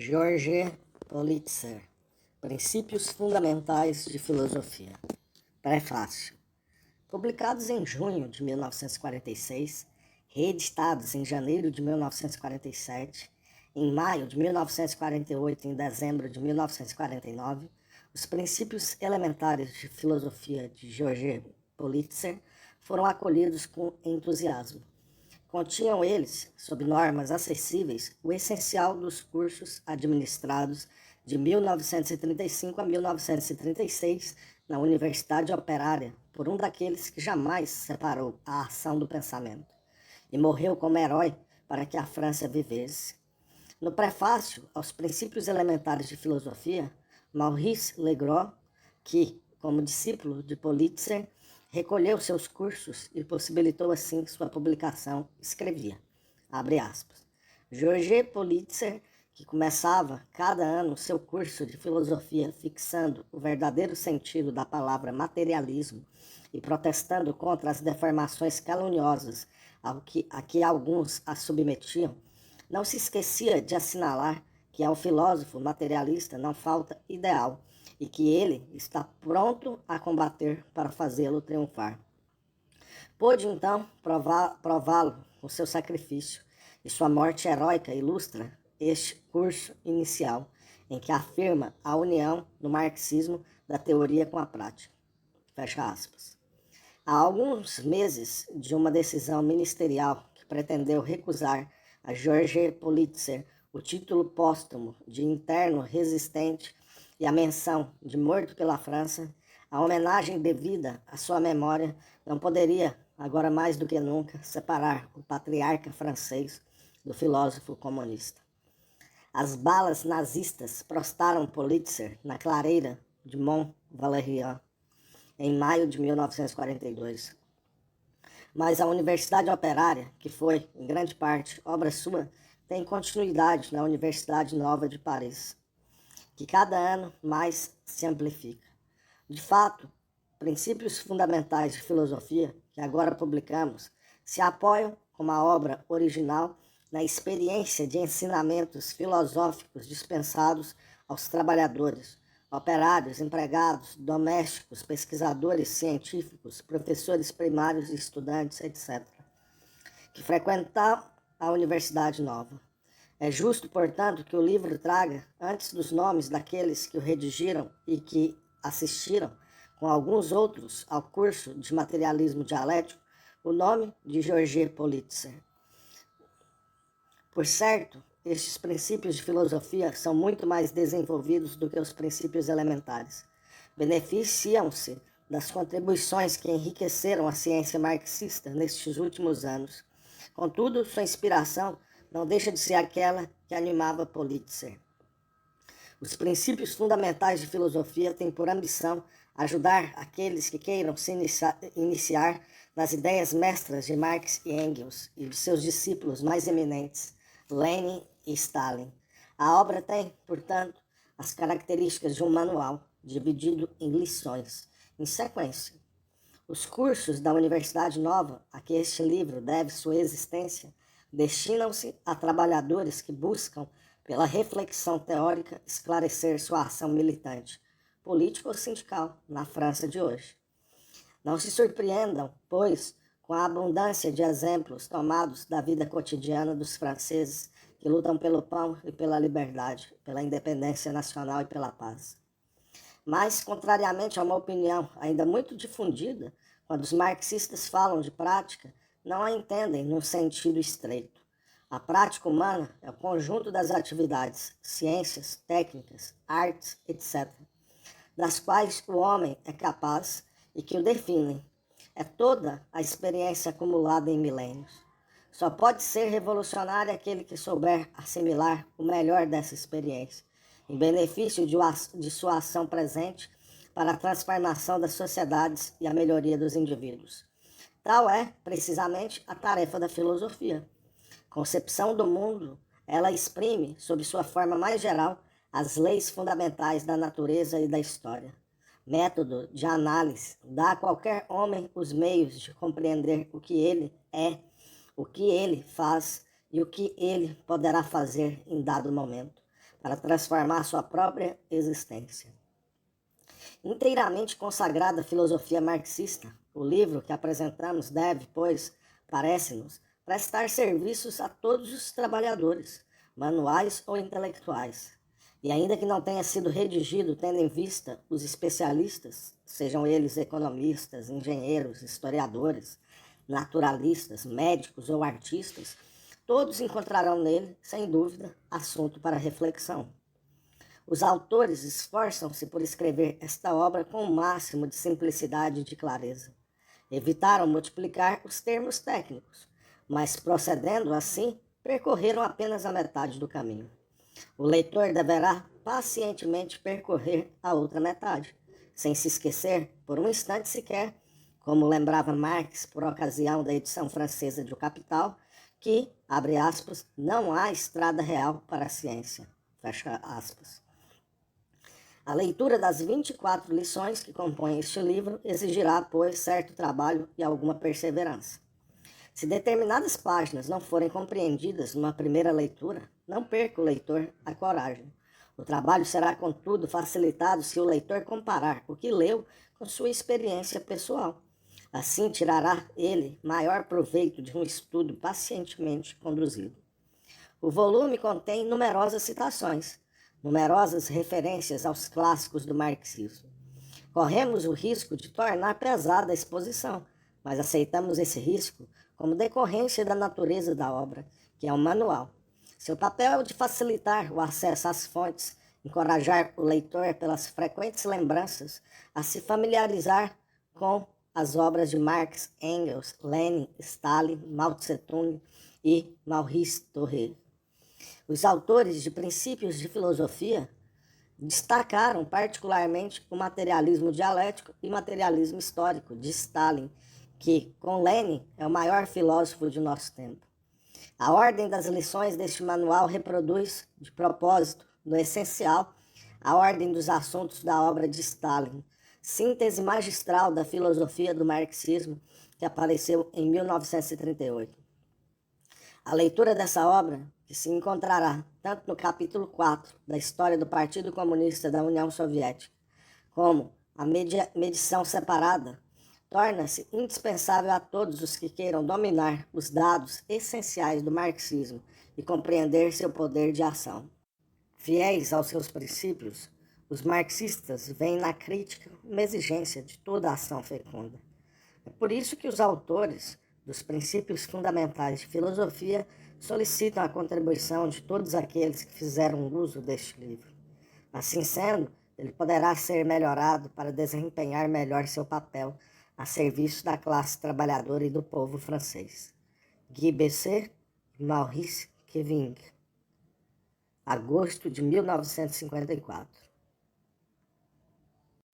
Georges Politzer, Princípios Fundamentais de Filosofia. Prefácio. Publicados em junho de 1946, reeditados em janeiro de 1947, em maio de 1948 e em dezembro de 1949, os princípios elementares de filosofia de Georges Politzer foram acolhidos com entusiasmo. Continham eles, sob normas acessíveis, o essencial dos cursos administrados de 1935 a 1936 na Universidade Operária por um daqueles que jamais separou a ação do pensamento e morreu como herói para que a França vivesse. No prefácio aos Princípios Elementares de Filosofia, Maurice Legros, que, como discípulo de Politzer, recolheu seus cursos e possibilitou assim sua publicação, escrevia, abre aspas, Georges Politzer, que começava cada ano seu curso de filosofia fixando o verdadeiro sentido da palavra materialismo e protestando contra as deformações caluniosas a que alguns a submetiam, não se esquecia de assinalar que ao filósofo materialista não falta ideal, e que ele está pronto a combater para fazê-lo triunfar. Pôde, então, prová-lo com seu sacrifício, e sua morte heróica ilustra este curso inicial, em que afirma a união no marxismo da teoria com a prática. Fecha aspas. Há alguns meses de uma decisão ministerial que pretendeu recusar a Georges Politzer o título póstumo de interno resistente e a menção de morto pela França, a homenagem devida à sua memória não poderia, agora mais do que nunca, separar o patriarca francês do filósofo comunista. As balas nazistas prostraram Politzer na clareira de Mont Valérien, em maio de 1942. Mas a Universidade Operária, que foi, em grande parte, obra sua, tem continuidade na Universidade Nova de Paris, que cada ano mais se amplifica. De fato, Princípios Fundamentais de Filosofia, que agora publicamos, se apoiam, como a obra original, na experiência de ensinamentos filosóficos dispensados aos trabalhadores, operários, empregados, domésticos, pesquisadores científicos, professores primários e estudantes, etc., que frequentam a Universidade Nova. É justo, portanto, que o livro traga, antes dos nomes daqueles que o redigiram e que assistiram, com alguns outros, ao curso de materialismo dialético, o nome de Georges Politzer. Por certo, estes princípios de filosofia são muito mais desenvolvidos do que os princípios elementares. Beneficiam-se das contribuições que enriqueceram a ciência marxista nestes últimos anos. Contudo, sua inspiração não deixa de ser aquela que animava Politzer. Os princípios fundamentais de filosofia têm por ambição ajudar aqueles que queiram se iniciar nas ideias mestras de Marx e Engels e de seus discípulos mais eminentes, Lenin e Stalin. A obra tem, portanto, as características de um manual, dividido em lições, em sequência. Os cursos da Universidade Nova, a que este livro deve sua existência, destinam-se a trabalhadores que buscam, pela reflexão teórica, esclarecer sua ação militante, política ou sindical, na França de hoje. Não se surpreendam, pois, com a abundância de exemplos tomados da vida cotidiana dos franceses que lutam pelo pão e pela liberdade, pela independência nacional e pela paz. Mas, contrariamente a uma opinião ainda muito difundida, quando os marxistas falam de prática, não a entendem num sentido estreito. A prática humana é o conjunto das atividades, ciências, técnicas, artes, etc., das quais o homem é capaz e que o definem. É toda a experiência acumulada em milênios. Só pode ser revolucionário aquele que souber assimilar o melhor dessa experiência, em benefício de sua ação presente para a transformação das sociedades e a melhoria dos indivíduos. Tal é, precisamente, a tarefa da filosofia. Concepção do mundo, ela exprime, sob sua forma mais geral, as leis fundamentais da natureza e da história. Método de análise dá a qualquer homem os meios de compreender o que ele é, o que ele faz e o que ele poderá fazer em dado momento, para transformar sua própria existência. Inteiramente consagrada à filosofia marxista, o livro que apresentamos deve, pois, parece-nos, prestar serviços a todos os trabalhadores, manuais ou intelectuais. E ainda que não tenha sido redigido tendo em vista os especialistas, sejam eles economistas, engenheiros, historiadores, naturalistas, médicos ou artistas, todos encontrarão nele, sem dúvida, assunto para reflexão. Os autores esforçam-se por escrever esta obra com o máximo de simplicidade e de clareza. Evitaram multiplicar os termos técnicos, mas procedendo assim, percorreram apenas a metade do caminho. O leitor deverá pacientemente percorrer a outra metade, sem se esquecer, por um instante sequer, como lembrava Marx por ocasião da edição francesa de O Capital, que, abre aspas, não há estrada real para a ciência, fecha aspas. A leitura das 24 lições que compõem este livro exigirá, pois, certo trabalho e alguma perseverança. Se determinadas páginas não forem compreendidas numa primeira leitura, não perca o leitor a coragem. O trabalho será, contudo, facilitado se o leitor comparar o que leu com sua experiência pessoal. Assim tirará ele maior proveito de um estudo pacientemente conduzido. O volume contém numerosas citações, numerosas referências aos clássicos do marxismo. Corremos o risco de tornar pesada a exposição, mas aceitamos esse risco como decorrência da natureza da obra, que é um manual. Seu papel é de facilitar o acesso às fontes, encorajar o leitor pelas frequentes lembranças a se familiarizar com as obras de Marx, Engels, Lenin, Stalin, Mao Tse-tung e Maurice Thorez. Os autores de princípios de filosofia destacaram particularmente o materialismo dialético e materialismo histórico de Stalin, que, com Lenin, é o maior filósofo de nosso tempo. A ordem das lições deste manual reproduz, de propósito, no essencial, a ordem dos assuntos da obra de Stalin, síntese magistral da filosofia do marxismo, que apareceu em 1938. A leitura dessa obra, que se encontrará tanto no capítulo 4 da História do Partido Comunista da União Soviética, como a medição separada, torna-se indispensável a todos os que queiram dominar os dados essenciais do marxismo e compreender seu poder de ação. Fiéis aos seus princípios, os marxistas veem na crítica uma exigência de toda ação fecunda. É por isso que os autores dos princípios fundamentais de filosofia solicitam a contribuição de todos aqueles que fizeram uso deste livro. Assim sendo, ele poderá ser melhorado para desempenhar melhor seu papel a serviço da classe trabalhadora e do povo francês. Guy Bessé e Maurice Kevin, agosto de 1954.